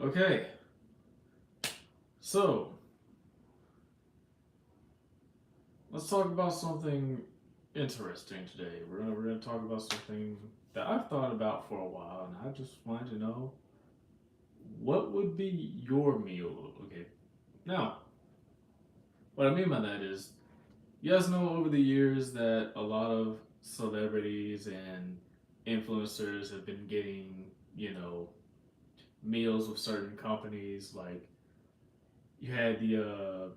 Okay, so let's talk about something interesting today. We're gonna talk about something that I've thought about for a while, and I just wanted to know what would be your meal. Okay, now what I mean by that is, you guys know over the years that a lot of celebrities and influencers have been getting, meals with certain companies. Like you had the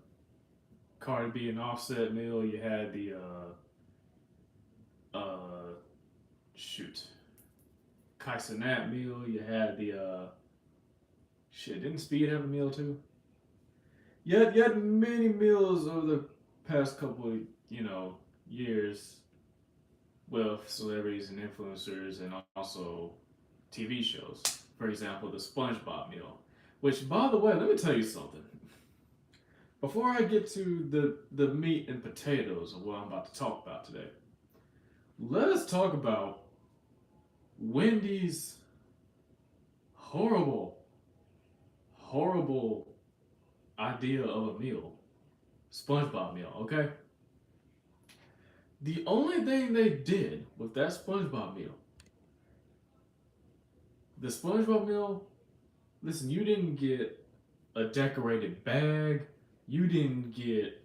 Cardi B and Offset meal. You had the uh, shoot Kai Cenat meal. You had the shit. Didn't Speed have a meal too? You had many meals over the past couple of years with celebrities and influencers, and also TV shows. For example, the SpongeBob meal. Which, by the way, let me tell you something. Before I get to the meat and potatoes of what I'm about to talk about today, let us talk about Wendy's horrible, horrible idea of a meal. SpongeBob meal, okay? The only thing they did with that SpongeBob meal, the SpongeBob meal, listen, you didn't get a decorated bag, you didn't get,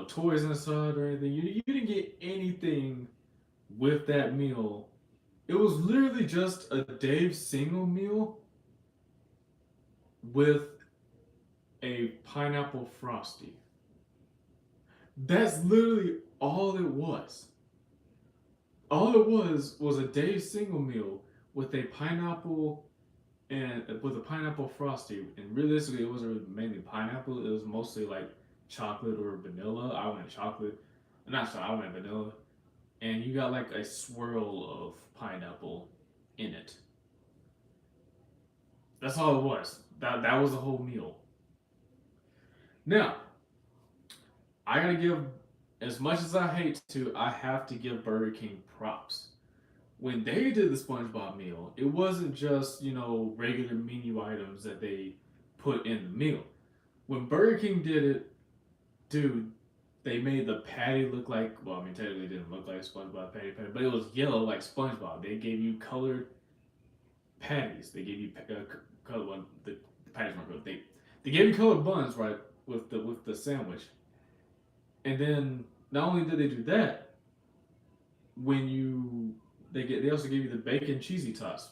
toys inside or anything. You didn't get anything with that meal. It was literally just a Dave Single meal with a pineapple frosty. That's literally all it was. All it was a Dave Single meal with a pineapple and with a pineapple frosty. And realistically, it wasn't mainly pineapple. It was mostly like chocolate or vanilla. I went chocolate. Not sorry, I went vanilla. And you got like a swirl of pineapple in it. That's all it was. That was the whole meal. Now, I gotta give, as much as I hate to, I have to give Burger King props. When they did the SpongeBob meal, it wasn't just, regular menu items that they put in the meal. When Burger King did it, dude, they made the patty look like, well, I mean, technically it didn't look like a SpongeBob patty, but it was yellow like SpongeBob. They gave you colored patties. They gave you colored one. The patties weren't good. They gave you colored buns, right, with the sandwich. And then not only did they do that, when you they also give you the bacon cheesy toss.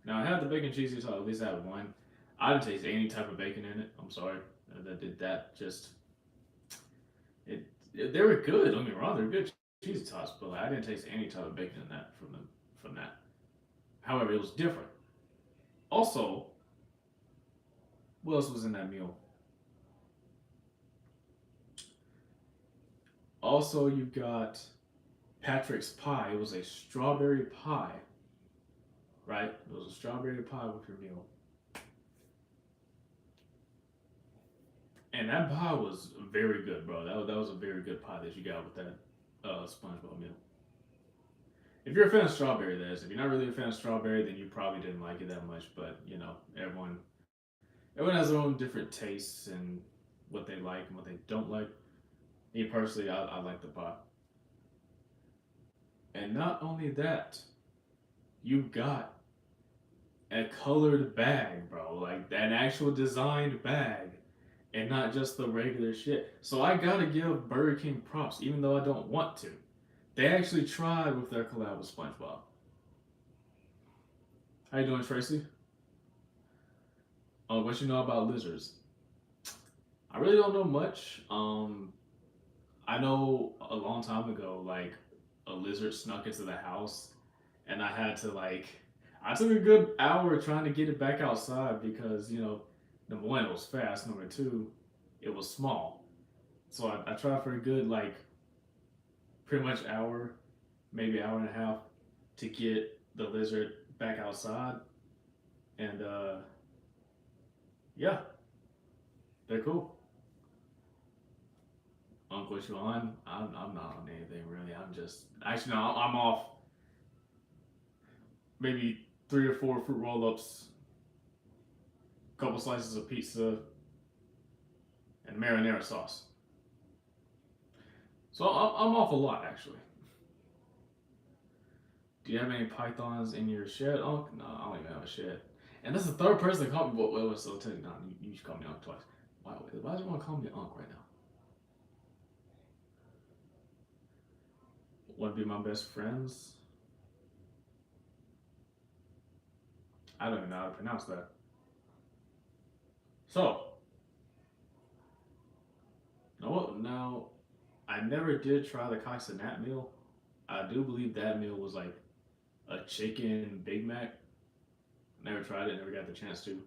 Now I had the bacon cheesy toss. At least I had one. I didn't taste any type of bacon in it. I'm sorry. That did that. Just they were good. Don't get me wrong. They're good cheesy toss, but like, I didn't taste any type of bacon in that from that. However, it was different. Also, what else was in that meal? Also, you got Patrick's pie. It was a strawberry pie, right? It was a strawberry pie with your meal. And that pie was very good, bro. That was a very good pie that you got with that SpongeBob meal. If you're a fan of strawberry, that is. If you're not really a fan of strawberry, then you probably didn't like it that much. But everyone has their own different tastes and what they like and what they don't like. Me personally, I like the pie. And not only that, you got a colored bag, bro. Like an actual designed bag and not just the regular shit. So I gotta give Burger King props, even though I don't want to. They actually tried with their collab with SpongeBob. How you doing, Tracy? What you know about lizards? I really don't know much. I know a long time ago, like a lizard snuck into the house, and I had to like, I took a good hour trying to get it back outside because number one, it was fast. Number two, it was small. So I tried for a good like pretty much hour, maybe hour and a half, to get the lizard back outside, and yeah, they're cool. Uncle Sean, I'm not on anything really. I'm just actually no, I'm off maybe 3 or 4 fruit roll ups couple slices of pizza, and marinara sauce. So I'm off a lot actually. Do you have any pythons in your shed, Unc? No, I don't even have a shed. And that's the third person that called me. Well, so tell you, no, you should call me Unc twice. Why do you want to call me Unc right now? Want to be my best friends? I don't even know how to pronounce that. So, now I never did try the Casa Nat meal. I do believe that meal was like a chicken Big Mac. Never tried it, never got the chance to.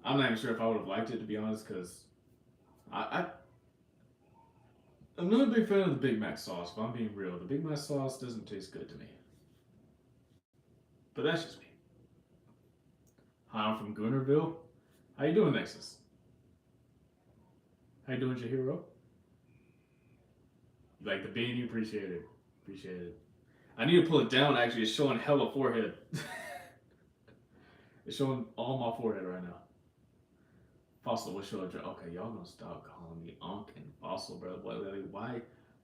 I'm not even sure if I would have liked it to be honest, because I I'm not a big fan of the Big Mac sauce. If I'm being real, the Big Mac sauce doesn't taste good to me. But that's just me. Hi, I'm from Goonerville. How you doing, Nexus? How you doing, Jahiro? You like the beanie? Appreciate it. Appreciate it. I need to pull it down. Actually, it's showing hella forehead. It's showing all my forehead right now. Fossil, what's your address? Okay, y'all gonna stop calling me Unc and Fossil, bro.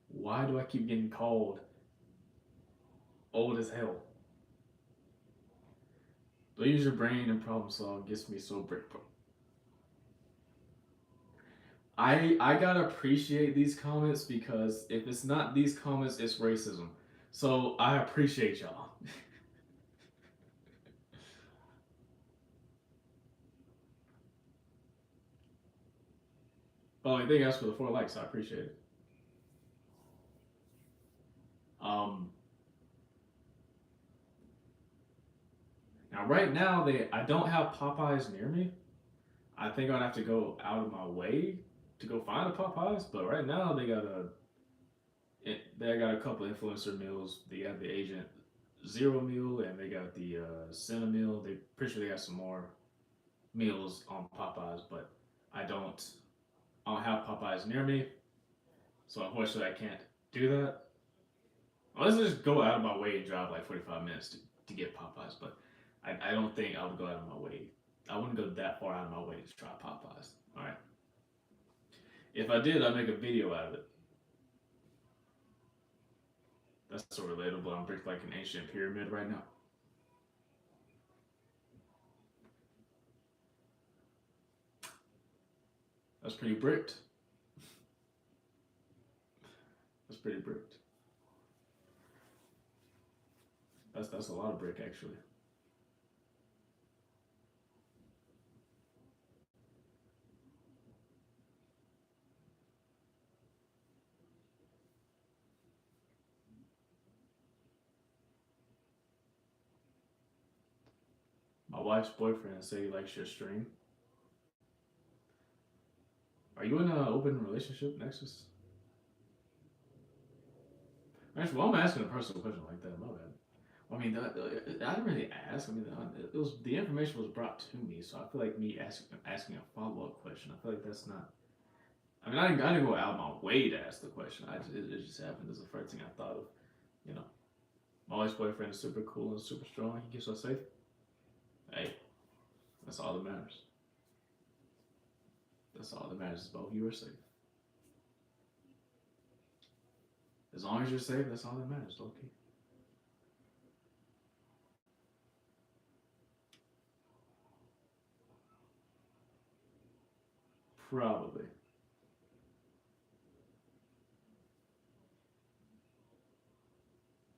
Why do I keep getting called old as hell? Don't use your brain and problem solve gets me so brick, bro. I gotta appreciate these comments because if it's not these comments, it's racism. So I appreciate y'all. Oh, thank you guys for the 4 likes. I appreciate it. Um, Now right now I don't have Popeyes near me. I think I'd have to go out of my way to go find a Popeyes. But right now they got a couple influencer meals. They got the Agent Zero meal and they got the Cinna meal. They pretty sure they got some more meals on Popeyes, but I don't I don't have Popeyes near me, so unfortunately I can't do that. Unless I just go out of my way and drive like 45 minutes to get Popeyes, but I don't think I would go out of my way. I wouldn't go that far out of my way to try Popeyes. All right. If I did, I'd make a video out of it. That's so relatable. I'm bricked like an ancient pyramid right now. That's pretty bricked. That's pretty bricked. That's a lot of brick actually. My wife's boyfriend say he likes your stream. Are you in an open relationship, Nexus? Actually, well, I'm asking a personal question like that. My bad. I mean, I didn't really ask. I mean, it was the information was brought to me, so I feel like me asking a follow up question. I feel like that's not. I mean, I didn't go out of my way to ask the question. It just happened as the first thing I thought of. You know, my wife's boyfriend is super cool and super strong. He keeps us safe. Hey, that's all that matters. That's all that matters. Is both of you are safe. As long as you're safe, that's all that matters, Loki. Probably.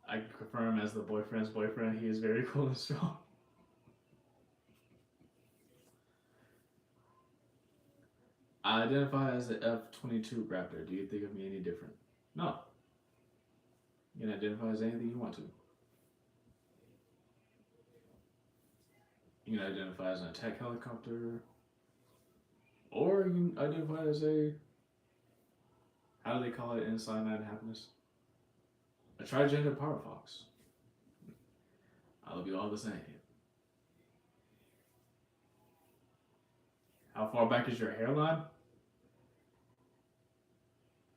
I confirm as the boyfriend's boyfriend, he is very cool and strong. I identify as an F-22 Raptor. Do you think of me any different? No. You can identify as anything you want to. You can identify as an attack helicopter, or you can identify as a, how do they call it in Cyanide and Happiness? A trigender power fox. I'll be all the same. How far back is your hairline?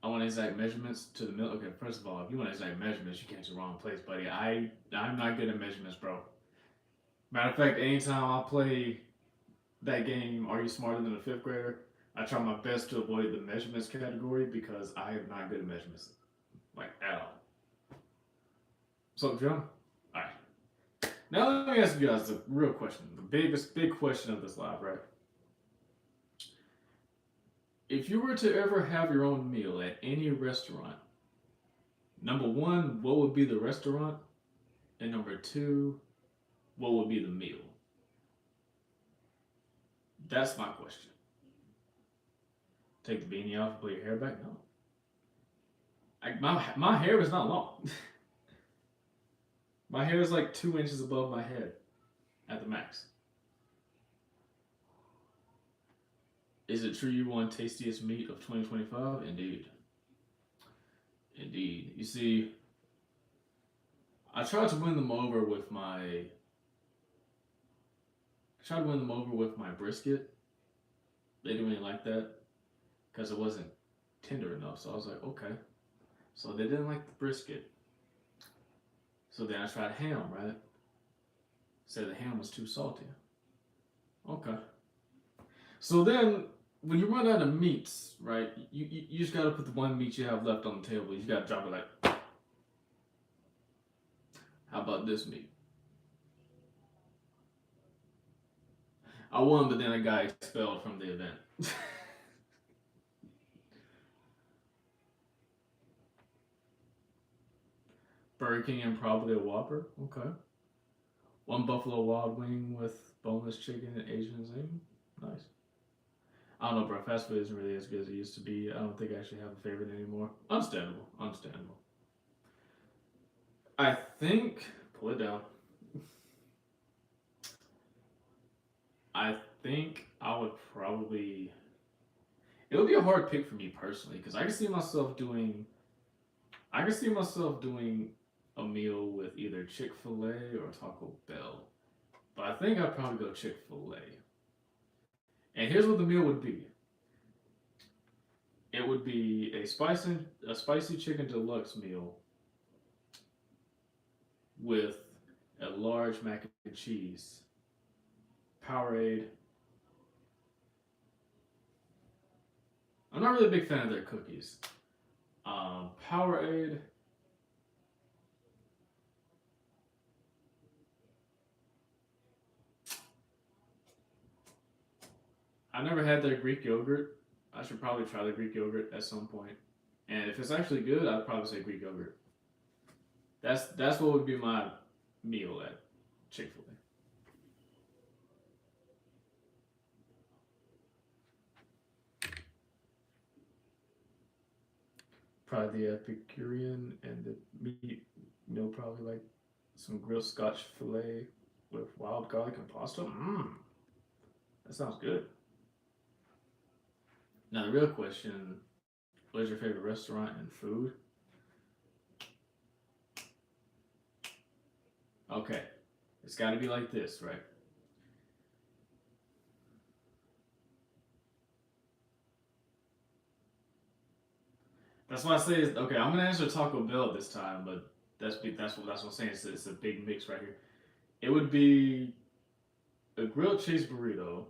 I want exact measurements to the middle. Okay, first of all, if you want exact measurements, you came to the wrong place, buddy. I'm not good at measurements, bro. Matter of fact, anytime I play that game, Are You Smarter Than a Fifth Grader? I try my best to avoid the measurements category because I am not good at measurements, like at all. So, John, all right. Now let me ask you guys the real question, the biggest big question of this live, right? If you were to ever have your own meal at any restaurant, number one, what would be the restaurant? And number two, what would be the meal? That's my question. Take the beanie off and put your hair back? No. My hair is not long. My hair is like 2 inches above my head at the max. Is it true you won tastiest meat of 2025? Indeed. Indeed. You see, I tried to win them over with my I tried to win them over with my brisket. They didn't really like that because it wasn't tender enough. So I was like, okay. So they didn't like the brisket. So then I tried ham, right? Said the ham was too salty. Okay. So then when you run out of meats, right, you just gotta put the one meat you have left on the table. You gotta drop it like, how about this meat? I won, but then I got expelled from the event. Burger King and probably a Whopper. Okay. One Buffalo Wild Wing with boneless chicken and Asian zing. Nice. I don't know, bro. Fast food isn't really as good as it used to be. I don't think I actually have a favorite anymore. Understandable. Understandable. I think. Pull it down. I think I would probably. It would be a hard pick for me personally because I can see myself doing. I can see myself doing a meal with either Chick Fil A or Taco Bell, but I think I'd probably go Chick Fil A. And here's what the meal would be. It would be a spicy chicken deluxe meal with a large mac and cheese, Powerade. I'm not really a big fan of their cookies. Powerade. I never had their Greek yogurt. I should probably try the Greek yogurt at some point. And if it's actually good, I'd probably say Greek yogurt. That's what would be my meal at Chick Fil A. Probably the Epicurean and the meat meal. Probably like some grilled Scotch fillet with wild garlic and pasta. Mmm, that sounds good. Now the real question: what is your favorite restaurant and food? Okay, it's got to be like this, right? That's why I say okay. I'm gonna answer Taco Bell this time, but that's what I'm saying. It's a big mix right here. It would be a grilled cheese burrito,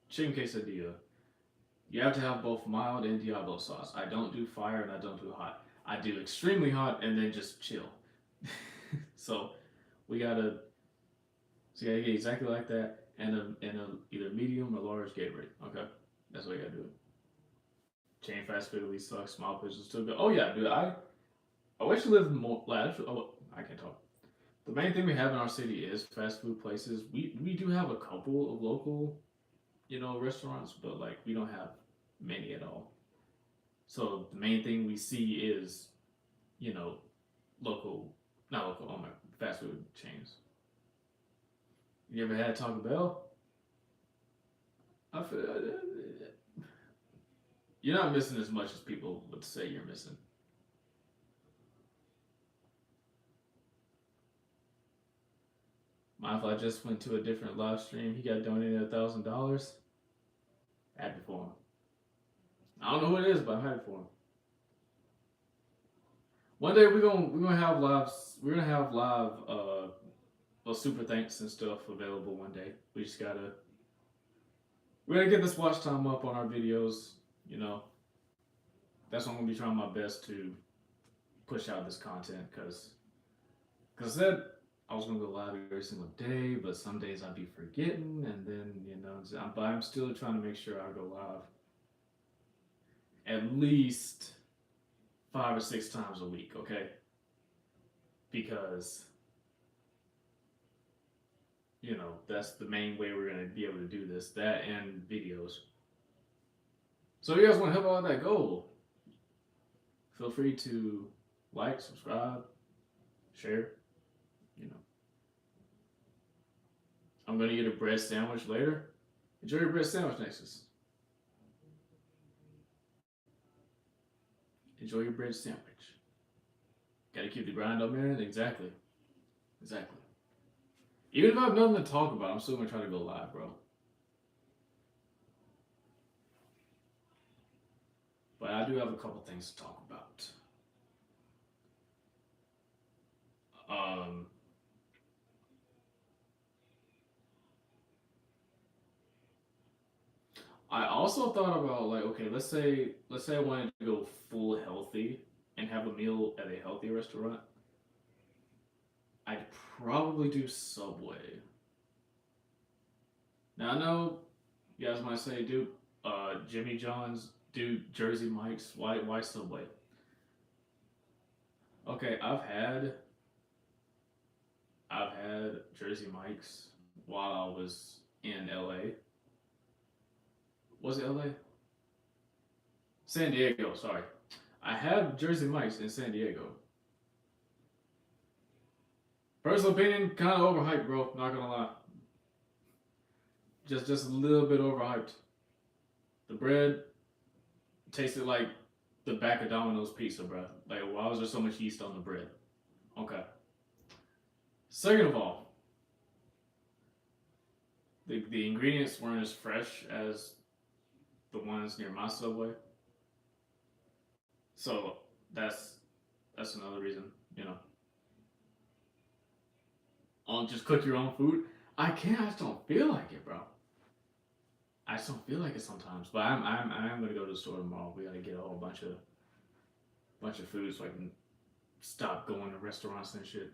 chicken quesadilla. You have to have both mild and Diablo sauce. I don't do fire and I don't do hot. I do extremely hot and then just chill. So we gotta so you gotta get exactly like that and a either medium or large Gatorade. Okay, that's what you gotta do. Chain fast food at least sucks. Small places still good. Oh yeah, dude. I wish I lived more. Like, oh, I can't talk. The main thing we have in our city is fast food places. We do have a couple of local, restaurants, but like we don't have many at all. So the main thing we see is, you know, local, not local, oh my, fast food chains. You ever had Taco Bell? I feel you're not missing as much as people would say you're missing. Mind if I just went to a different live stream? He got donated $1,000. Happy for him. I don't know who it is, but I'm happy for him. One day we're gonna have lives. We're gonna have live well, super thanks and stuff available one day. We just gotta We're gonna get this watch time up on our videos. You know, that's what I'm gonna be trying my best to push out this content because I said I was gonna go live every single day, but some days I'd be forgetting, and then but I'm still trying to make sure I go live at least 5 or 6 times a week. Okay, because that's the main way we're gonna be able to do this. That and videos. So if you guys want to help out with that goal, feel free to like, subscribe, share. You know, I'm gonna eat a bread sandwich later. Enjoy your bread sandwich, Nexus. Enjoy your bread sandwich. Gotta keep the grind up, man. Exactly. Exactly. Even if I have nothing to talk about, I'm still gonna try to go live, bro. But I do have a couple things to talk about. Um, I also thought about like, okay, let's say I wanted to go full healthy and have a meal at a healthy restaurant. I'd probably do Subway. Now I know you guys might say, dude, Jimmy John's, dude, Jersey Mike's, why Subway? Okay, I've had Jersey Mike's while I was in LA. Was it LA? San Diego, sorry. I had Jersey Mike's in San Diego. Personal opinion, kind of overhyped, bro. Not gonna lie. Just a little bit overhyped. The bread tasted like the back of Domino's pizza, bro. Like, why was there so much yeast on the bread? Okay. Second of all, the ingredients weren't as fresh as the ones near my Subway. So that's that's another reason, you know. Just cook your own food. I can't. I just don't feel like it, bro. I just don't feel like it sometimes. But I'm gonna go to the store tomorrow. We gotta get a whole bunch of food so I can stop going to restaurants and shit.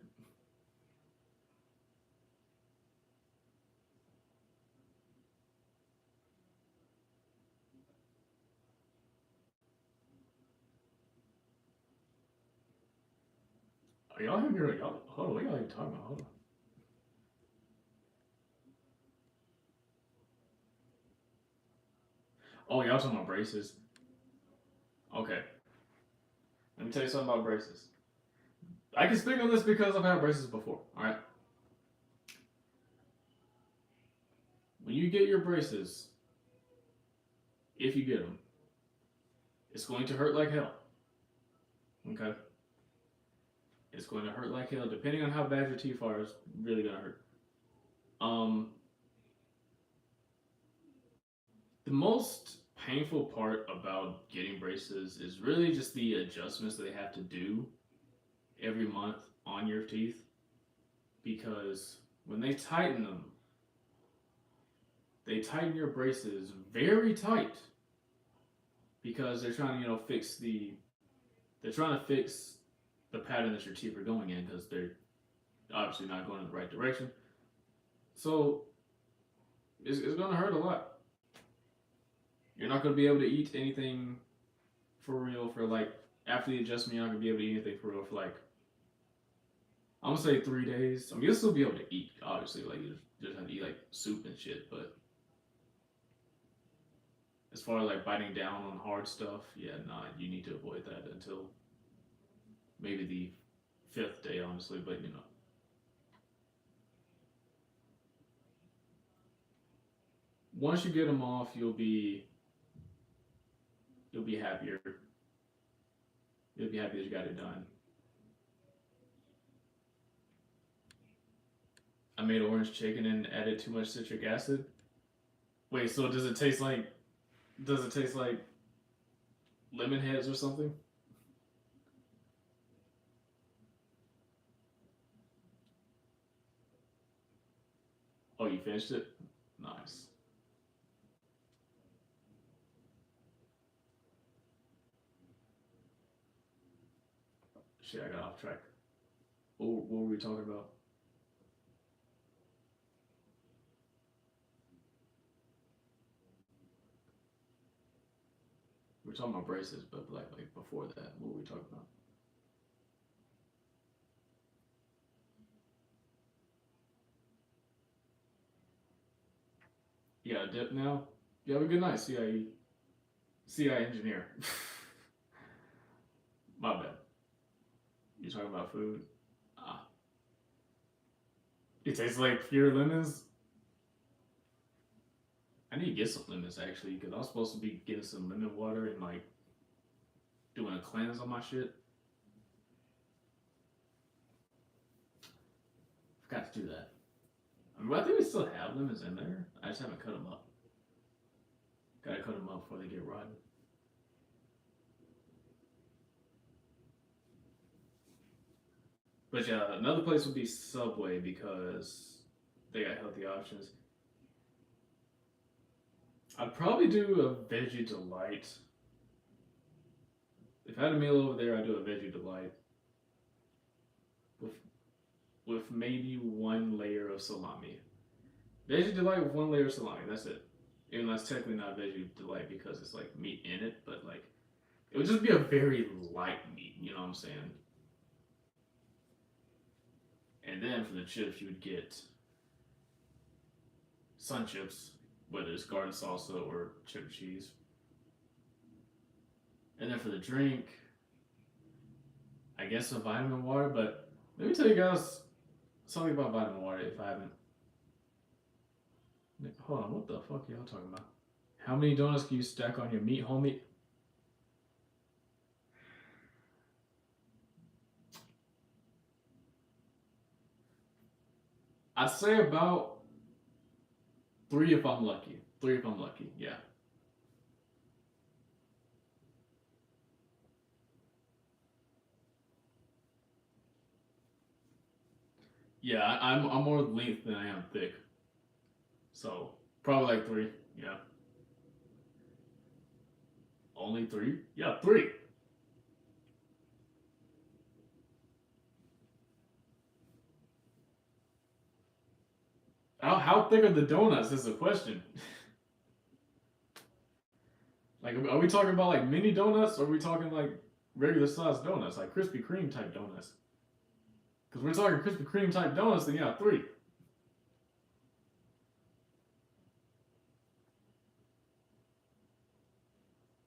Are y'all hear me? Y'all, hold on. What y'all even talking about? Hold on. Oh, y'all talking about braces? Okay. Let me tell you something about braces. I can speak on this because I've had braces before. All right. When you get your braces, if you get them, it's going to hurt like hell. Okay. It's going to hurt like hell. Depending on how bad your teeth are, it's really gonna hurt. Um, the most painful part about getting braces is really just the adjustments that they have to do every month on your teeth because when they tighten your braces very tight because they're trying to they're trying to fix the pattern that your teeth are going in because they're obviously not going in the right direction. So it's going to hurt a lot. You're not going to be able to eat anything for real for like after the adjustment. You're not going to be able to eat anything for real for like I'm gonna say 3 days. I mean, you'll still be able to eat, obviously. Like you just have to eat like soup and shit. But as far as like biting down on hard stuff, yeah, nah, you need to avoid that until maybe the fifth day, honestly. But once you get them off, you'll be happier. You'll be happy that you got it done. I made orange chicken and added too much citric acid. Wait, so does it taste like lemon heads or something? Oh, you finished it? Nice. Shit, I got off track. What were we talking about? We are talking about braces, but like before that, what were we talking about? You got a dip now? You have a good night, CI engineer. My bad. You talking about food? Ah. It tastes like pure lemons. I need to get some lemons actually, because I was supposed to be getting some lemon water and like doing a cleanse on my shit. Forgot to do that. I mean, I think we still have lemons in there. I just haven't cut them up. Gotta cut them up before they get rotten. But yeah, another place would be Subway because they got healthy options. I'd probably do a veggie delight. If I had a meal over there, I'd do a veggie delight with with maybe one layer of salami. Veggie delight with one layer of salami. That's it. Even though that's technically not veggie delight because it's like meat in it, but like it would just be a very light meat. You know what I'm saying? And then for the chips, you would get sun chips, whether it's garden salsa or cheddar cheese. And then for the drink, I guess a vitamin water. But let me tell you guys something about vitamin water if I haven't. Hold on, what the fuck are y'all talking about? How many donuts can you stack on your meat, homie? I'd say about three if I'm lucky. Three if I'm lucky, yeah. Yeah, I'm more length than I am thick. So probably like three, yeah. Only three? Yeah, three. How thick are the donuts is the question. Like, are we talking about like mini donuts or are we talking like regular sized donuts, like Krispy Kreme type donuts? Because we're talking Krispy Kreme type donuts, then yeah, three.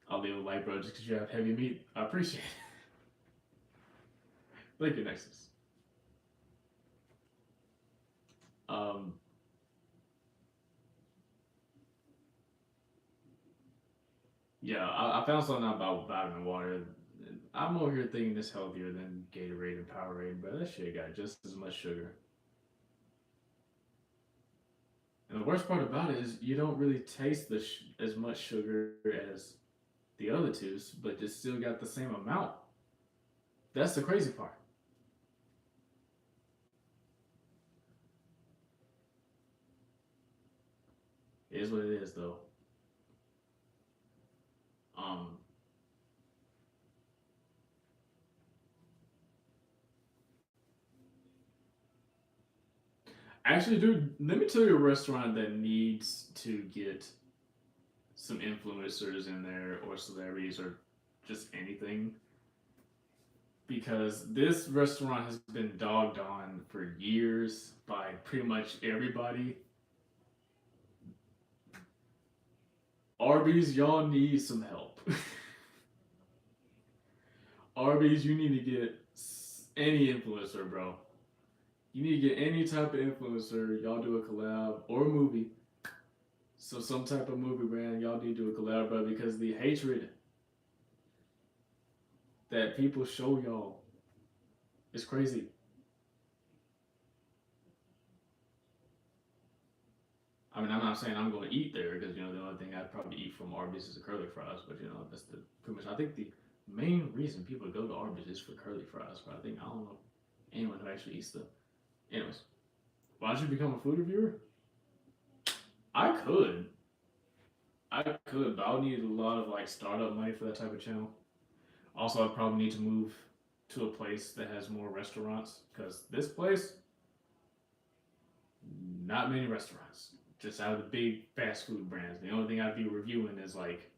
I'll leave a light, bro, just because you have heavy meat. I appreciate it. Thank you, Nexus. Um, yeah, I found something out about vitamin water. I'm over here thinking it's healthier than Gatorade and Powerade, but that shit got just as much sugar. And the worst part about it is you don't really taste as much sugar as the other two, but it still got the same amount. That's the crazy part. It is what it is, though. Um, Actually, dude, let me tell you a restaurant that needs to get some influencers in there or celebrities or just anything because this restaurant has been dogged on for years by pretty much everybody. Arby's, y'all need some help. Arby's, you need to get any influencer, bro. You need to get any type of influencer. Y'all do a collab or a movie. So some type of movie brand, y'all need to do a collab, bro, because the hatred that people show y'all is crazy. I mean, I'm not saying I'm going to eat there because you know the only thing I'd probably eat from Arby's is the curly fries, but you know that's the pretty much. I think the main reason people go to Arby's is for curly fries, but I don't know anyone who actually eats them. Anyways, why don't you become a food reviewer? I could, but I would need a lot of like startup money for that type of channel. Also, I'd probably need to move to a place that has more restaurants because this place, not many restaurants. Just out of the big fast food brands, the only thing I'd be reviewing is like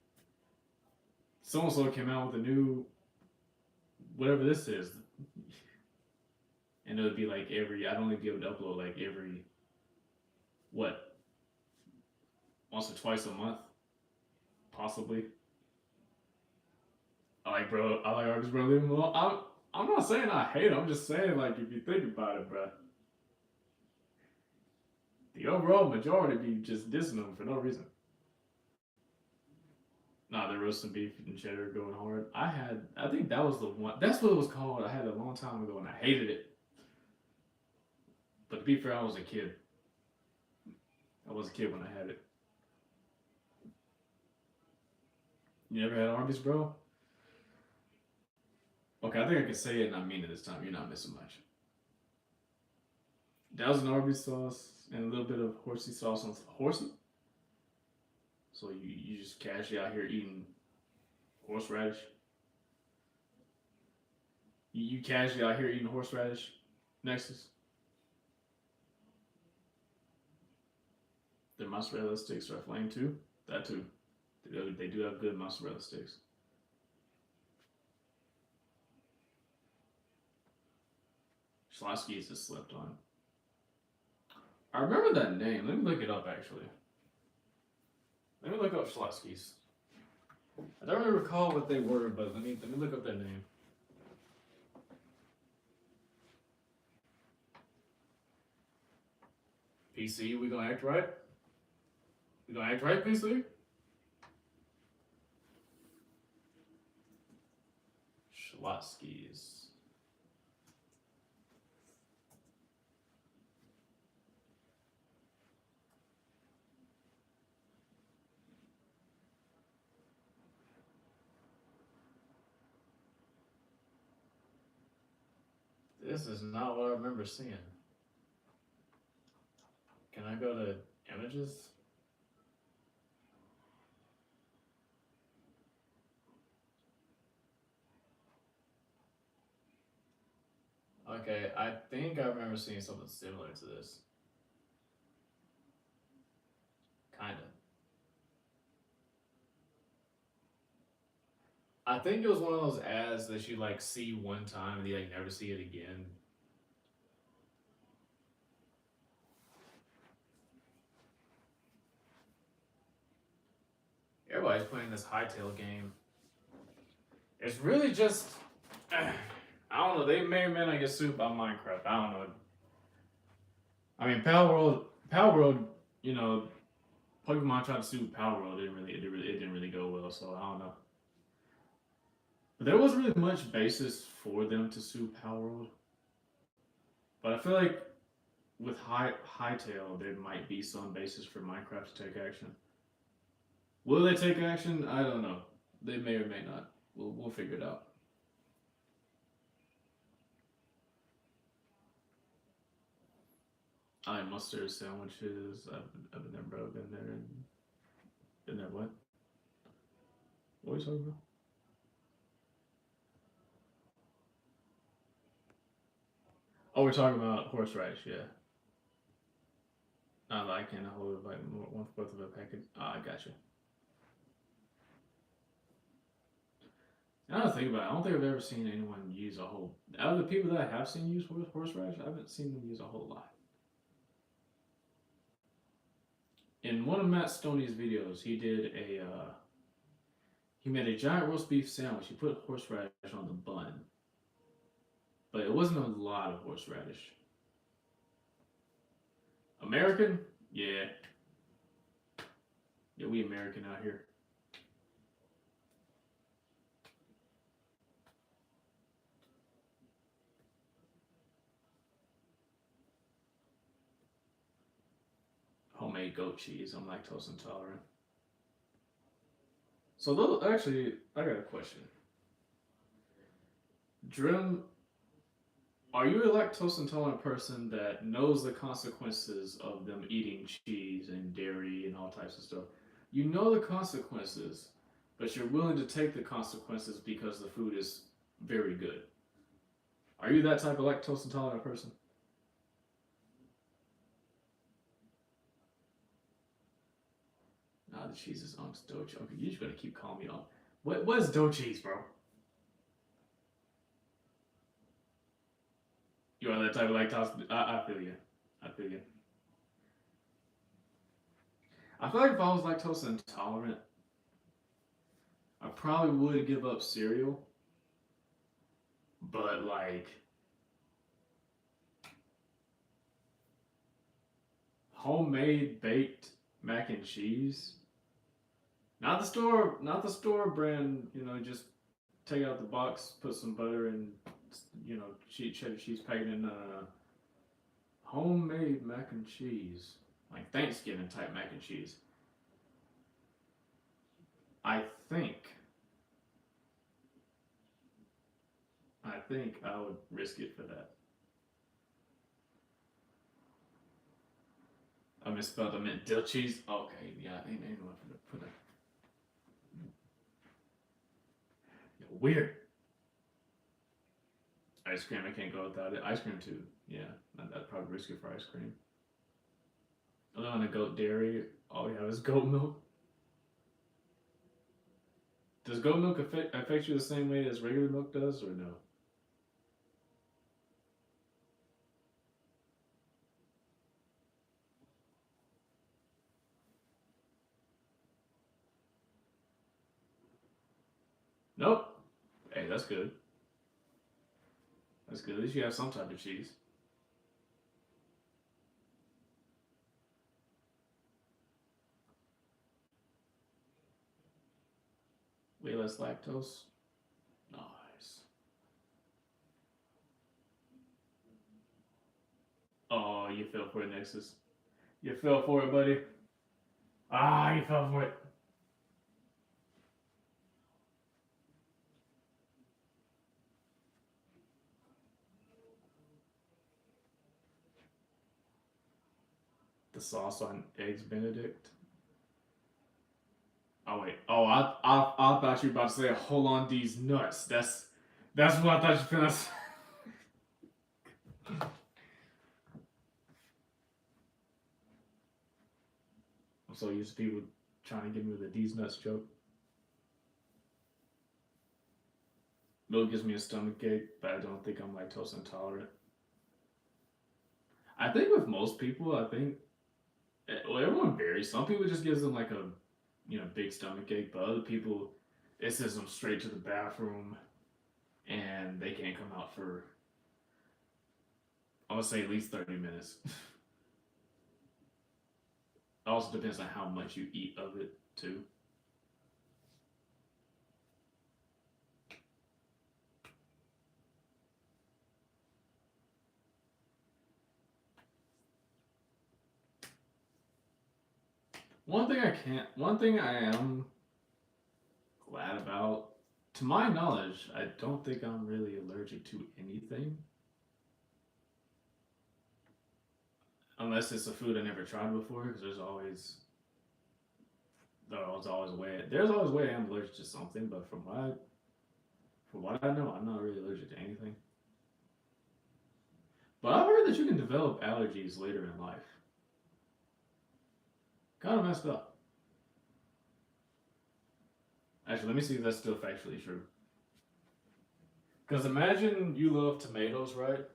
so and so came out with a new whatever this is, and it would be like every I'd only be able to upload like every what once or twice a month, possibly. I like artists, bro. Leave them alone. I'm not saying I hate them. I'm just saying like if you think about it, bro, the overall majority be just dissing them for no reason. Nah, the roast and beef and cheddar going hard. I think that was the one. That's what it was called. I had it a long time ago and I hated it. But to be fair, I was a kid. I was a kid when I had it. You never had Arby's, bro? Okay, I think I can say it and I mean it this time. You're not missing much. That was an Arby's sauce and a little bit of horsey sauce on horsey. So you just casually out here eating horseradish. You casually out here eating horseradish, Nexus. Their mozzarella sticks are flame too. That too. They do have good mozzarella sticks. Schlotsky's is slept on. I remember that name. Let me look it up actually. Let me look up Schlotsky's. I don't really recall what they were, but let me look up their name. PC, we gonna act right? We gonna act right, PC? Schlotsky's. This is not what I remember seeing. Can I go to images? Okay, I think I remember seeing something similar to this. Kinda. I think it was one of those ads that you like see one time and you like never see it again. Everybody's playing this hightail game. It's really just I don't know. They may or may not get sued by Minecraft. I don't know. I mean, Power World. You know, Pokemon tried to sue Power World. It didn't really go well. So I don't know. But there wasn't really much basis for them to sue Power World. But I feel like with Hightail, there might be some basis for Minecraft to take action. Will they take action? I don't know. They may or may not. We'll figure it out. I mustard sandwiches. I've never been there. And been there what? What are you talking about? Oh, we're talking about horseradish, yeah. I can't hold it like one fourth of a package. I got you. Now to think about it, I don't think I've ever seen anyone use a whole. Out of the people that I have seen use horseradish, I haven't seen them use a whole lot. In one of Matt Stoney's videos, he did he made a giant roast beef sandwich. He put horseradish on the bun, but it wasn't a lot of horseradish. American, yeah, we American out here. Homemade goat cheese. I'm lactose intolerant. So actually, I got a question. Drim, are you a lactose intolerant person that knows the consequences of them eating cheese and dairy and all types of stuff? You know the consequences, but you're willing to take the consequences because the food is very good. Are you that type of lactose intolerant person? Nah, the cheese is on dough cheese. Okay, you're just gonna keep calling me on. What is dough cheese, bro? You are that type of lactose. I feel you. I feel you. I feel like if I was lactose intolerant, I probably would give up cereal. But like homemade baked mac and cheese, not the store brand. You know, just take out the box, put some butter and cheddar cheese packet in homemade mac and cheese, like Thanksgiving type mac and cheese. I think I think I would risk it for that. I misspelled. I meant dill cheese. Okay, yeah, ain't no put a weird ice cream. I can't go without it. Ice cream too. Yeah, I'd probably risk it for ice cream. Other than a goat dairy, all we have is goat milk. Does goat milk affect you the same way as regular milk does, or no? Nope. Hey, that's good. That's good. At least you have some type of cheese. Way less lactose. Nice. Oh, you fell for it, Nexus. You fell for it, buddy. Ah, you fell for it. The sauce on eggs Benedict. Oh wait. Oh, I thought you were about to say, hold on these nuts. That's what I thought you were gonna say. I'm so used to people trying to get me with a these nuts joke. Milk gives me a stomach ache, but I don't think I'm lactose intolerant. I think with most people, I think well, everyone varies. Some people just gives them like a big stomach ache, but other people it sends them straight to the bathroom and they can't come out for I would say at least 30 minutes. It also depends on how much you eat of it too. One thing I am glad about, to my knowledge, I don't think I'm really allergic to anything. Unless it's a food I never tried before, because there's always a way I'm allergic to something, but from what I know, I'm not really allergic to anything. But I've heard that you can develop allergies later in life. Kind of messed up. Actually, let me see if that's still factually true. Because imagine you love tomatoes, right?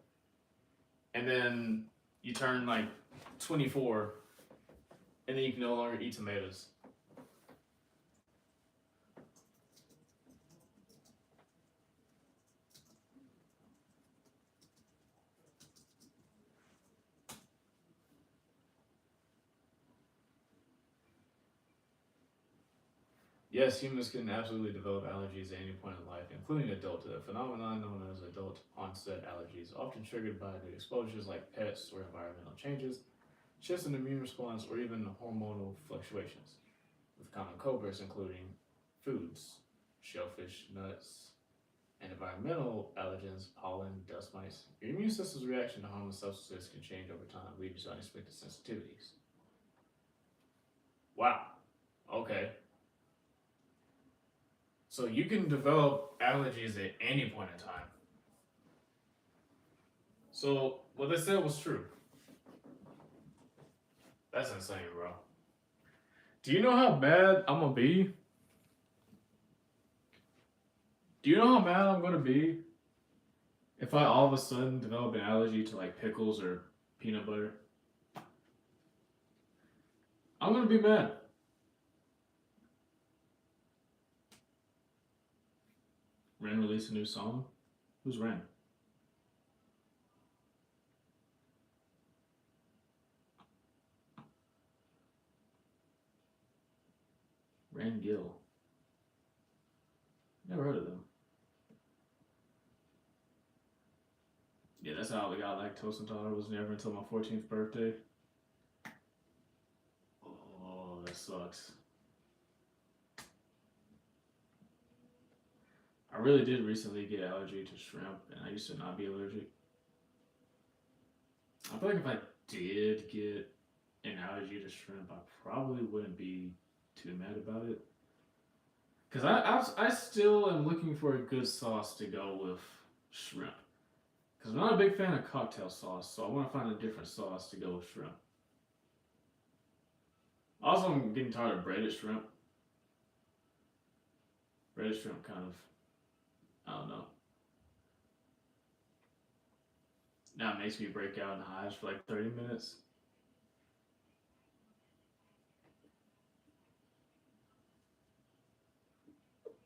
And then you turn like 24, and then you can no longer eat tomatoes. Yes, humans can absolutely develop allergies at any point in life, including adulthood, a phenomenon known as adult onset allergies, often triggered by new exposures like pets or environmental changes, shifts in immune response, or even hormonal fluctuations, with common culprits including foods, shellfish, nuts, and environmental allergens, pollen, dust mites. Your immune system's reaction to harmless substances can change over time, leading to unexpected sensitivities. Wow. Okay. So you can develop allergies at any point in time. So what they said was true. That's insane, bro. Do you know how bad I'm gonna be? Do you know how mad I'm gonna be if I all of a sudden develop an allergy to like pickles or peanut butter? I'm gonna be mad. Ren released a new song. Who's Ren? Ren Gill. Never heard of them. Yeah, that's how I got lactose intolerant. Was never until my 14th birthday. Oh, that sucks. I really did recently get allergy to shrimp, and I used to not be allergic. I feel like if I did get an allergy to shrimp, I probably wouldn't be too mad about it. Because I still am looking for a good sauce to go with shrimp. Because I'm not a big fan of cocktail sauce, so I want to find a different sauce to go with shrimp. Also, I'm getting tired of breaded shrimp. Breaded shrimp kind of, I don't know. Now it makes me break out in hives for like 30 minutes.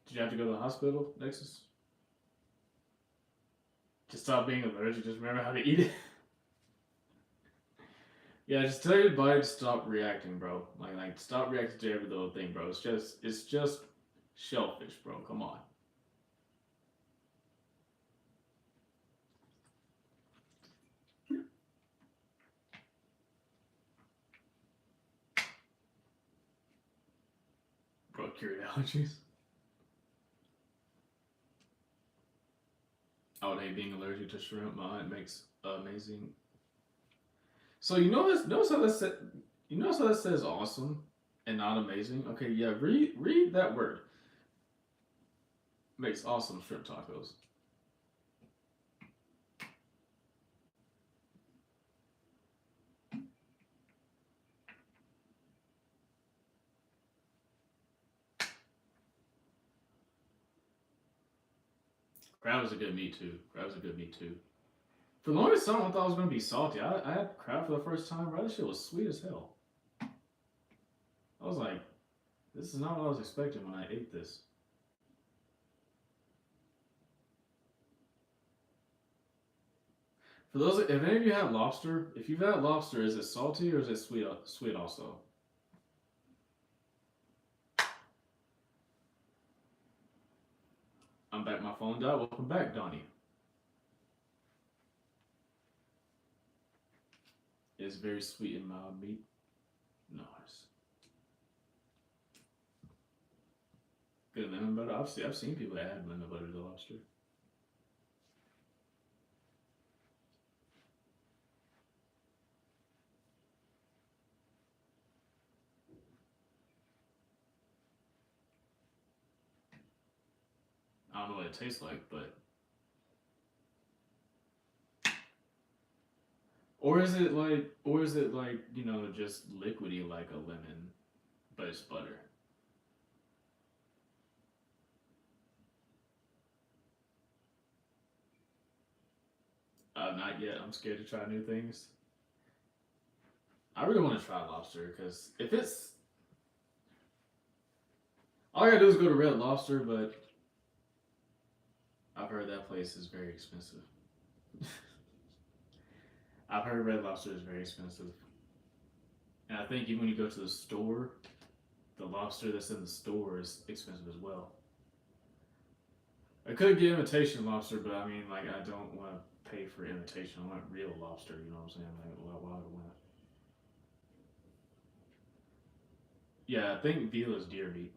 Did you have to go to the hospital, Nexus? To stop being allergic, just remember how to eat it. Yeah, just tell your body to stop reacting, bro. Like stop reacting to every little thing, bro. It's just shellfish, bro. Come on. Bro, cured allergies. I would hate being allergic to shrimp. My aunt makes amazing. So you notice how that said, you notice how that says awesome and not amazing. Okay, yeah, read that word. Makes awesome shrimp tacos. Crab is a good meat too. Crab is a good meat too. For the longest time, I thought it was gonna be salty. I had crab for the first time, bro. That shit was sweet as hell. I was like, this is not what I was expecting when I ate this. For those, if any of you had lobster, if you've had lobster, is it salty or is it sweet? Sweet also. I'm back. My phone died. Welcome back, Donnie. It's very sweet and mild meat. Nice. Good lemon butter. I've seen people that add lemon butter to lobster. I don't know what it tastes like, but or is it like just liquidy like a lemon, but it's butter. Not yet. I'm scared to try new things. I really want to try lobster because if it's all I gotta do is go to Red Lobster, but I've heard that place is very expensive. I've heard Red Lobster is very expensive, and I think even when you go to the store, the lobster that's in the store is expensive as well. I could get imitation lobster, but I mean, like, I don't want to pay for imitation. I want real lobster. You know what I'm saying? Like, why would I want? Yeah, I think veal is deer meat.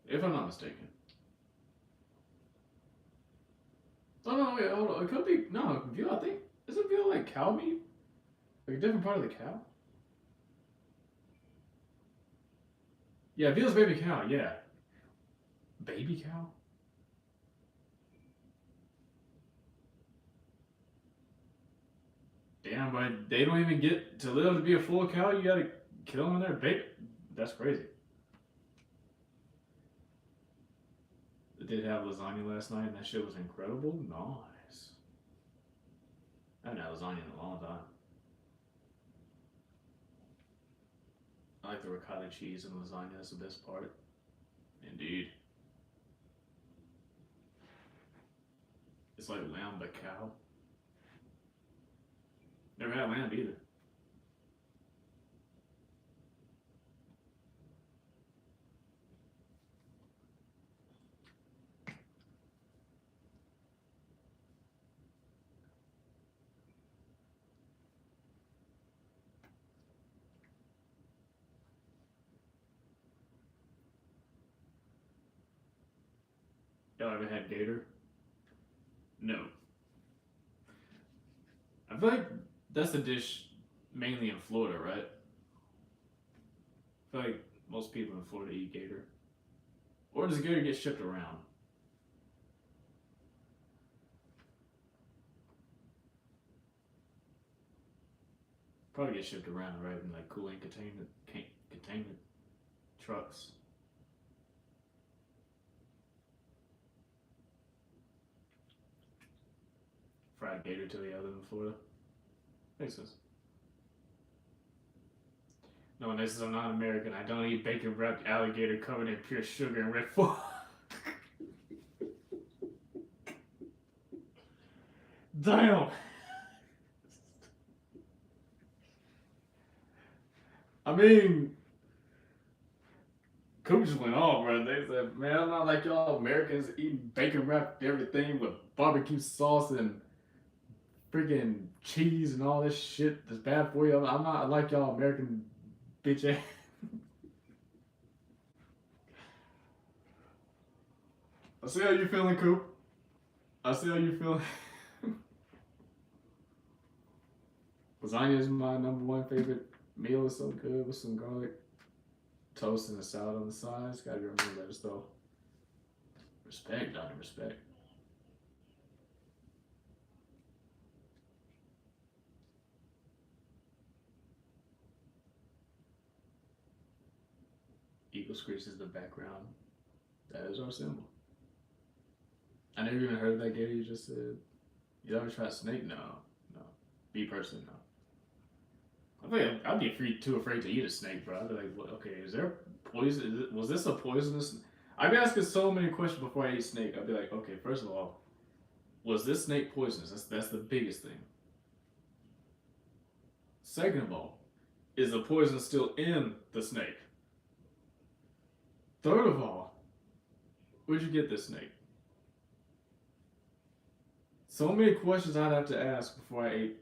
If I'm not mistaken. Oh no, wait, hold on. It could be no veal. I think isn't veal like cow meat? Like a different part of the cow? Yeah, veal's baby cow. Yeah, baby cow. Damn, but they don't even get to live to be a full cow. You gotta kill them in their bait. That's crazy. I did have lasagna last night, and that shit was incredible. Nice. I haven't had lasagna in a long time. I like the ricotta cheese and lasagna. That's the best part. Indeed. It's like lamb but cow. Never had lamb either. Y'all ever had gator? No. I feel like that's a dish mainly in Florida, right? I feel like most people in Florida eat gator. Or does gator get shipped around? Probably get shipped around, right? In like cooling containment trucks. Fried gator till they other than Florida. Makes sense. No one says I'm not American. I don't eat bacon wrapped alligator covered in pure sugar and red foil. Damn. I mean, Coop just went off, bro. They said, man, I'm not like y'all Americans eating bacon wrapped everything with barbecue sauce and freaking cheese and all this shit that's bad for you. I'm not like y'all American bitch ass. I see how you feeling, Coop. I see how you feeling. Lasagna is my #1 favorite meal. It's so good with some garlic toast and a salad on the sides. Gotta be remember that though. Respect, Doctor. Respect. Eagle screeches the background. That is our symbol. I never even heard that, Gary. You just said. You ever tried snake? No. No. Me personally, no. I think I'd be too afraid to eat a snake, bro. I'd be like, okay, is there poison? Was this a poisonous? I'd be asking so many questions before I eat snake. I'd be like, okay, first of all, was this snake poisonous? That's the biggest thing. Second of all, is the poison still in the snake? Third of all, where'd you get this snake? So many questions I'd have to ask before I ate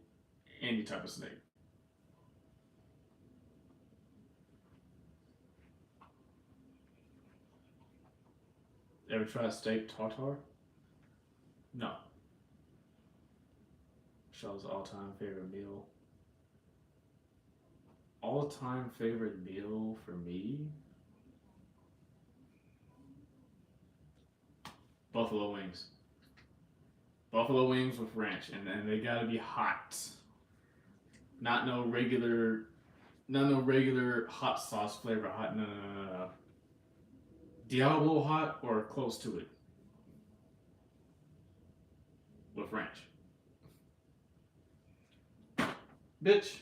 any type of snake. Ever try steak tartare? No. Shaw's all-time favorite meal. All-time favorite meal for me? Buffalo wings. Buffalo wings with ranch, and they gotta be hot. Not no regular, not no regular hot sauce flavor. Hot, no. Diablo hot or close to it with ranch. Bitch.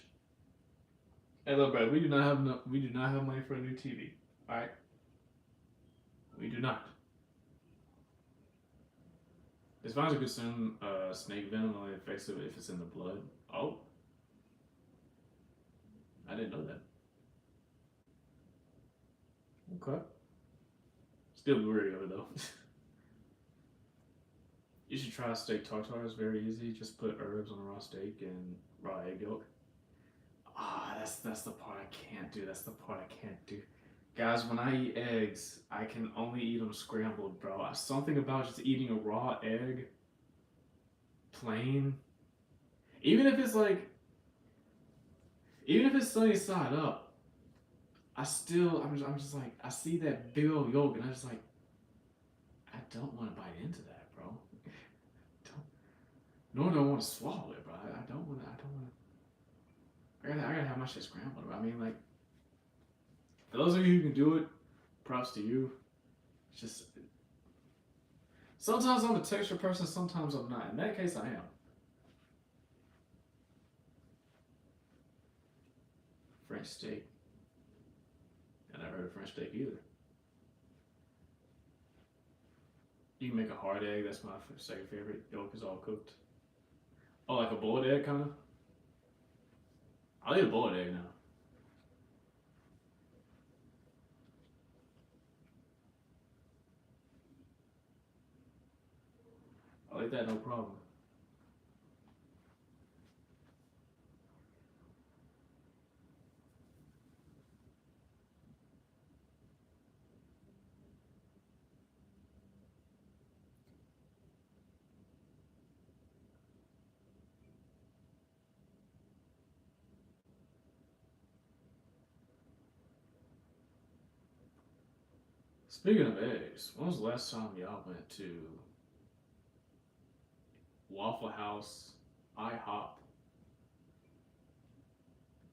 Hey, look, bro. We do not have money for a new TV. All right. We do not. As far as I consume snake venom, only affects it if it's in the blood. Oh, I didn't know that. Okay. Still worried over though. You should try steak tartare. It's very easy. Just put herbs on a raw steak and raw egg yolk. Ah, that's the part I can't do. That's the part I can't do. Guys, when I eat eggs, I can only eat them scrambled, bro. Something about just eating a raw egg, plain, even if it's like, even if it's sunny side up, I'm just like, I see that big old yolk, and I'm just like, I don't want to bite into that, bro. Nor do I want to swallow it, bro. I don't want to. I gotta have my shit scrambled. I mean, like, for those of you who can do it, props to you. It's just sometimes I'm a texture person, sometimes I'm not. In that case, I am. French steak. I never heard of French steak either. You can make a hard egg. That's my second favorite. Yolk is all cooked. Oh, like a boiled egg, kind of. I'll eat a boiled egg now. I'll eat that no problem. Speaking of eggs, when was the last time y'all went to Waffle House, IHOP,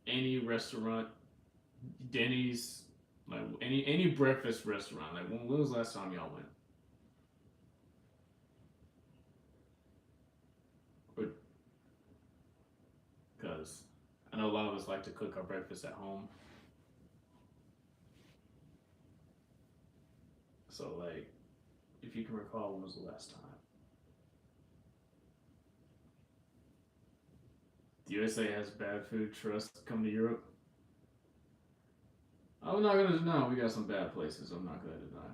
any restaurant, Denny's, like any breakfast restaurant? Like when was the last time y'all went? Because I know a lot of us like to cook our breakfast at home. So like, if you can recall, when was the last time? The USA has bad food. Trust come to Europe. I'm not gonna deny we got some bad places. I'm not gonna deny.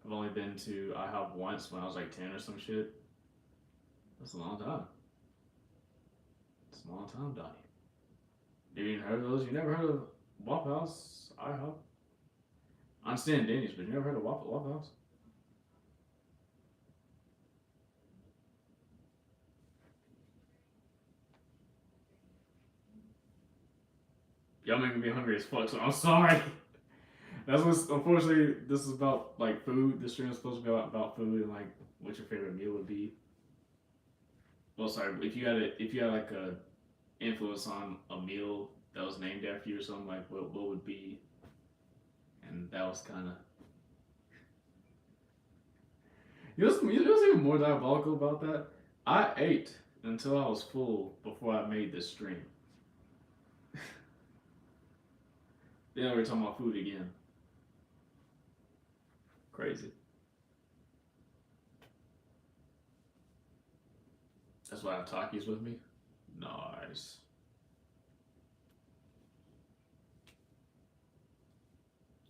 I've only been to IHOP once when I was like 10 or some shit. That's a long time. It's a long time, Donnie. You even heard of those? You never heard of Waffle House, IHOP? I understand Denny's, but you never heard of Waffle House? Y'all making me hungry as fuck, so I'm sorry. That's what's unfortunately this is about like food. This stream is supposed to be about food and like what your favorite meal would be. Well, sorry, if you had like a influence on a meal that was named after you or something, like what would be, and that was kind of you know what's even more diabolical about that? I ate until I was full before I made this stream. Then we were talking about food again. Crazy. That's why I have Takis with me. Nice.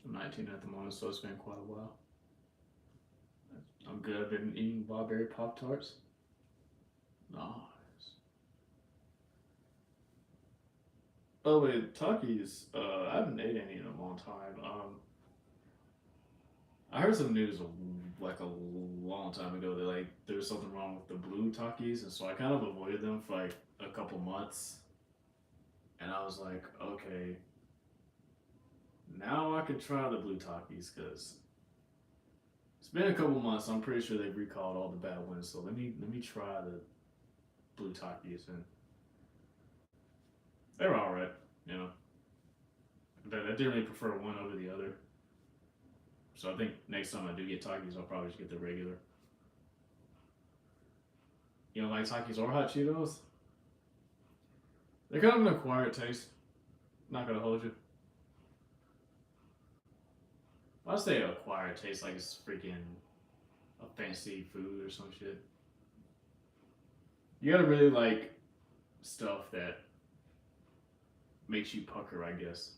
I'm 19 at the moment, so it's been quite a while. I'm good. I've been eating Wildberry Pop Tarts. Nice. Oh wait, Takis. I haven't ate any in a long time. I heard some news like a long time ago that like there was something wrong with the blue Takis, and so I kind of avoided them for like a couple months. And I was like, okay, now I could try the blue Takis because it's been a couple months. I'm pretty sure they've recalled all the bad ones. So let me try the blue Takis, and they were all right. You know, but I didn't really prefer one over the other. So I think next time I do get Takis, I'll probably just get the regular. You know, like Takis or hot Cheetos. They're kind of an acquired taste. Not gonna hold you. I say acquired taste like it's freaking a fancy food or some shit. You gotta really like stuff that makes you pucker, I guess.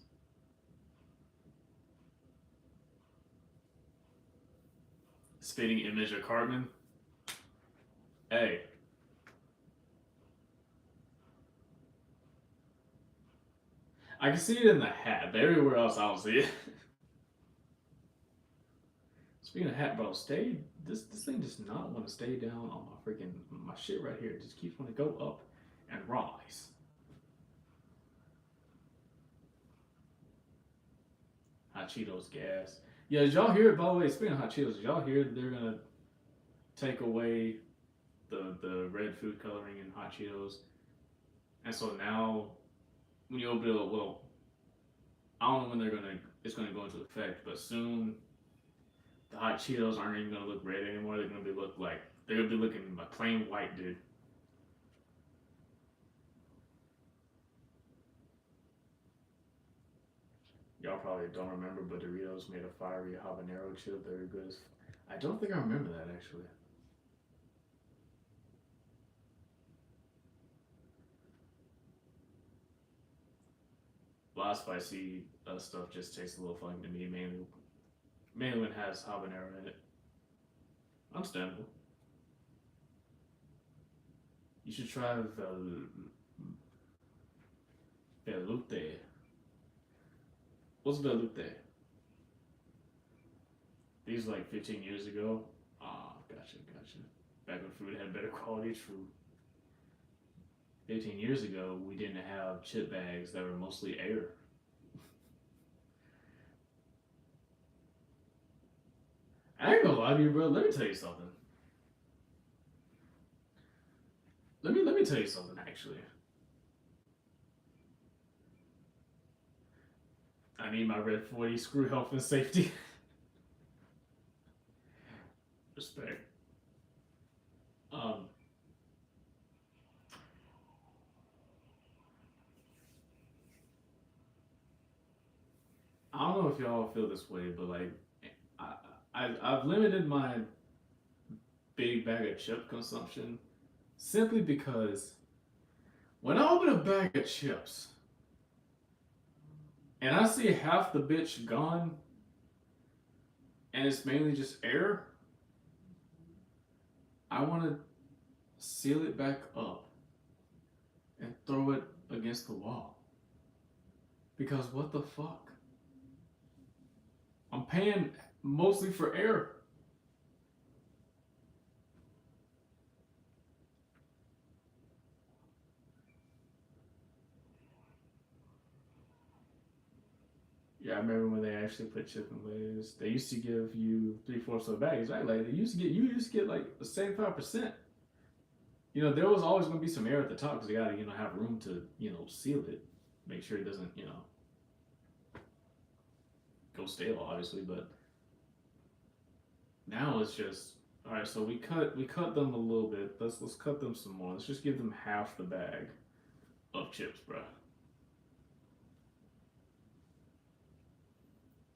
Spitting image of Cartman. Hey, I can see it in the hat, but everywhere else I don't see it. Speaking of hat, bro, stay. This thing does not want to stay down on my shit right here. It just keeps wanting to go up and rise. Hot Cheetos gas. Yeah, did y'all hear it? By the way, speaking of hot Cheetos, did y'all hear they're gonna take away the red food coloring in hot Cheetos And so now, when you open it up, well, I don't know when it's gonna go into effect, but soon the hot Cheetos aren't even gonna look red anymore. They're gonna be looking like plain white, dude. Y'all probably don't remember, but Doritos made a fiery habanero chip. Very good. I don't think I remember that actually. A lot of spicy stuff just tastes a little funny to me, mainly when it has habanero in it. Understandable. You should try Velute. What's Velute? These like 15 years ago. Ah, gotcha. Back when food had better quality, true. 15 years ago, we didn't have chip bags that were mostly air. I ain't gonna lie to you, bro. Let me tell you something. Let me tell you something. Actually, I need my red 40. Screw health and safety. Respect. Um, I don't know if y'all feel this way, but like, I, I've limited my big bag of chip consumption simply because when I open a bag of chips and I see half the bitch gone and it's mainly just air, I want to seal it back up and throw it against the wall. Because what the fuck? I'm paying mostly for air. Yeah, I remember when they actually put chip and Lay's. They used to give you 3/4 of a bag, right? Like you used to get like 75%. There was always going to be some air at the top because you got to have room to seal it, make sure it doesn't go stale, obviously. But now it's just all right. So we cut them a little bit. Let's cut them some more. Let's just give them half the bag of chips, bro.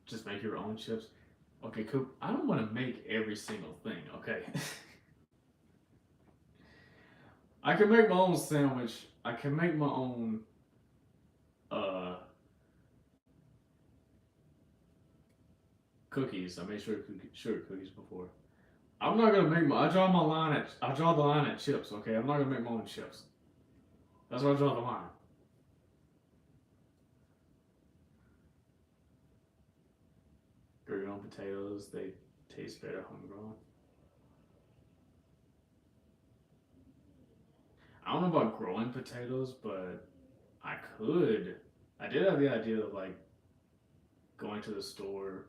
Just make your own chips. Okay, cool. I don't want to make every single thing. Okay. I can make my own sandwich. I can make my own uh cookies. I made sugar cookies before. I'm not gonna make my. I draw the line at chips. Okay, I'm not gonna make my own chips. That's where I draw the line. Grow your own potatoes. They taste better homegrown. I don't know about growing potatoes, but I could. I did have the idea of like going to the store,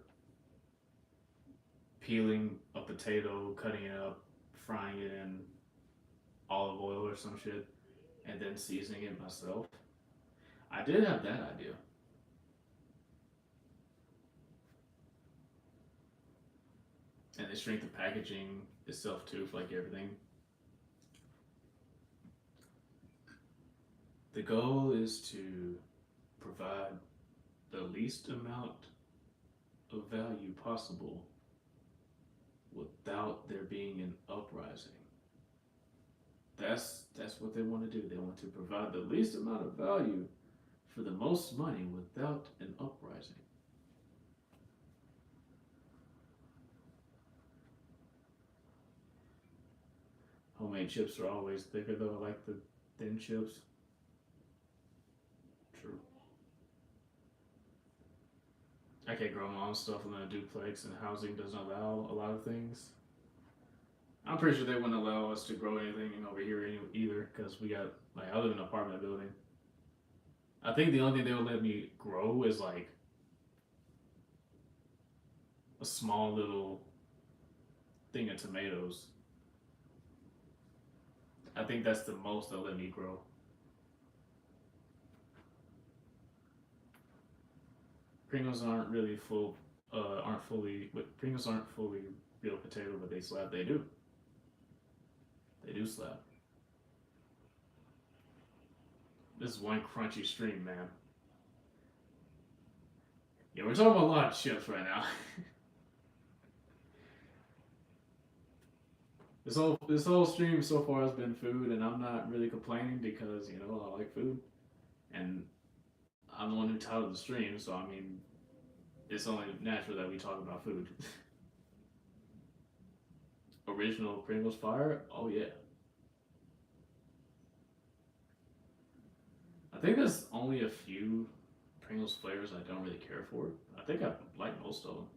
peeling a potato, cutting it up, frying it in olive oil or some shit, and then seasoning it myself. I did have that idea. And they shrink the packaging itself too for like everything. The goal is to provide the least amount of value possible without there being an uprising. That's what they want to do. They want to provide the least amount of value for the most money without an uprising. Homemade chips are always thicker though. I like the thin chips. True. I can't grow my own stuff in a duplex, and housing doesn't allow a lot of things. I'm pretty sure they wouldn't allow us to grow anything over here either because we got like I live in an apartment building. I think the only thing they would let me grow is like a small little thing of tomatoes. I think that's the most they'll let me grow. Pringles aren't really full, aren't fully. Pringles aren't fully real potato, but they slap. They do. They do slap. This is one crunchy stream, man. Yeah, we're talking about a lot of chips right now. This whole stream so far has been food, and I'm not really complaining because I like food, and I'm the one who titled the stream, so I mean, it's only natural that we talk about food. Original Pringles fire? Oh yeah. I think there's only a few Pringles flavors I don't really care for. I think I like most of them.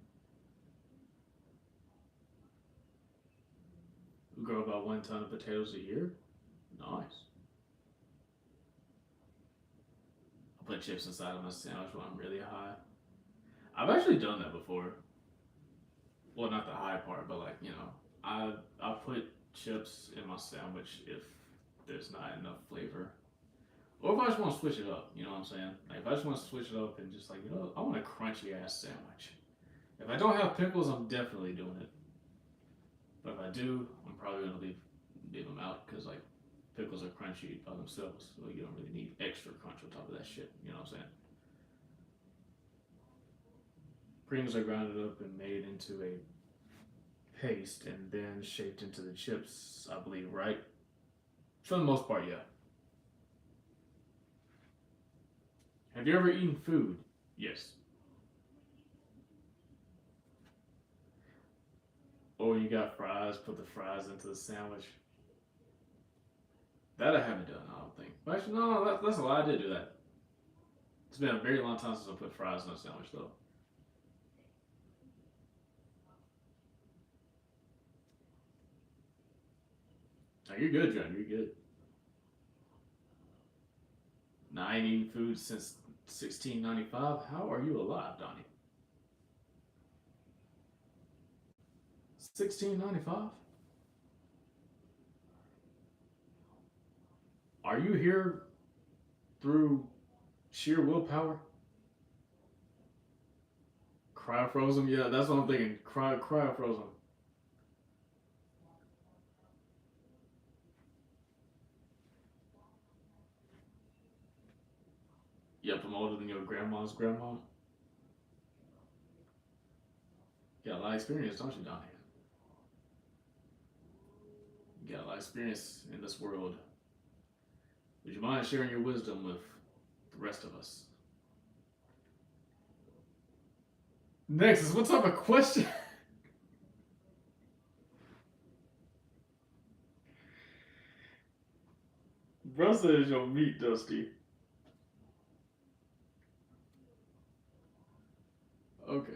We grow about 1 ton of potatoes a year. Nice. I put chips inside of my sandwich when I'm really high. I've actually done that before. Well, not the high part, but I put chips in my sandwich if there's not enough flavor. Or if I just want to switch it up, you know what I'm saying? Like if I just want to switch it up and just I want a crunchy ass sandwich. If I don't have pickles, I'm definitely doing it. But if I do, I'm probably gonna leave them out because pickles are crunchy by themselves, so you don't really need extra crunch on top of that shit. You know what I'm saying? Pringles are grounded up and made into a paste and then shaped into the chips, I believe, right? For the most part, yeah. Have you ever eaten food? Yes. Or you got fries, put the fries into the sandwich. That I haven't done, I don't think. But actually, no, that's a lie. I did do that. It's been a very long time since I put fries in a sandwich, though. Oh, you're good, John. You're good. Now, I ain't eaten food since 1695. How are you alive, Donnie? 1695? Are you here through sheer willpower? Cryofrozen? Yeah, that's what I'm thinking. Cryofrozen. Yep, I'm older than your grandma's grandma. You got a lot of experience, don't you, Donnie? You got a lot of experience in this world. Would you mind sharing your wisdom with the rest of us? Next is what type of question? Bro says your meat dusty. Okay.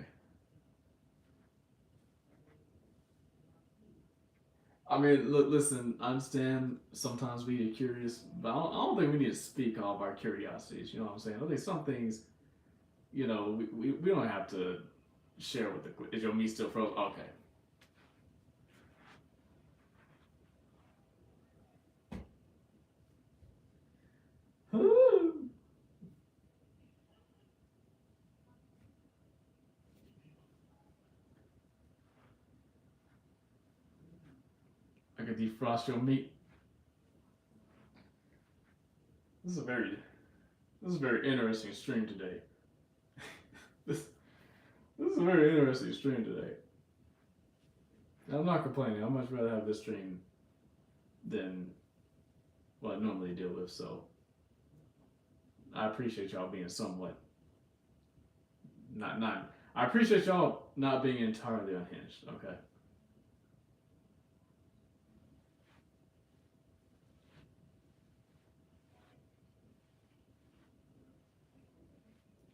I mean, look, listen. I understand sometimes we get curious, but I don't think we need to speak all of our curiosities. You know what I'm saying? I think some things, we don't have to share with the. Is your meat still frozen? Okay. I could defrost your meat. This is a very, this is a very interesting stream today. this, this is a very interesting stream today. I'm not complaining. I'd much rather have this stream than what I normally deal with. So I appreciate y'all being somewhat not. I appreciate y'all not being entirely unhinged. Okay.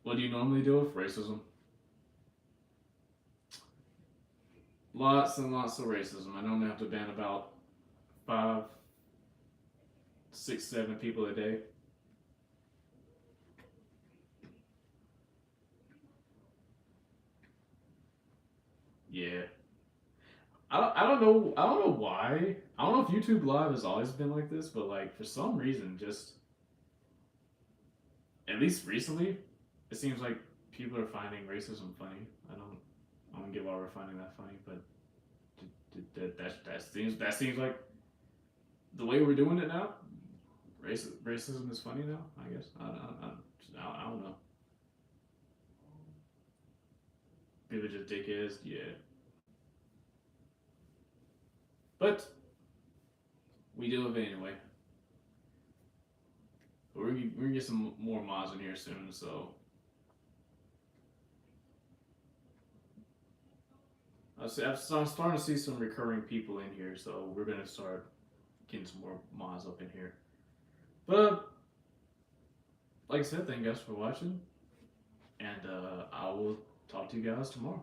What do you normally deal with? Racism. Lots and lots of racism. I normally have to ban about 5, 6, 7 people a day. Yeah. I don't know why. I don't know if YouTube Live has always been like this, but for some reason, just at least recently, it seems like people are finding racism funny. I don't get why we're finding that funny, but that seems like the way we're doing it now. Racism is funny now. I guess I don't know. People just dickheads. Yeah, but we do it anyway. We're gonna get some more mods in here soon, so I'm starting to see some recurring people in here, so we're gonna start getting some more mods up in here. But like I said, thank you guys for watching, and I will talk to you guys tomorrow.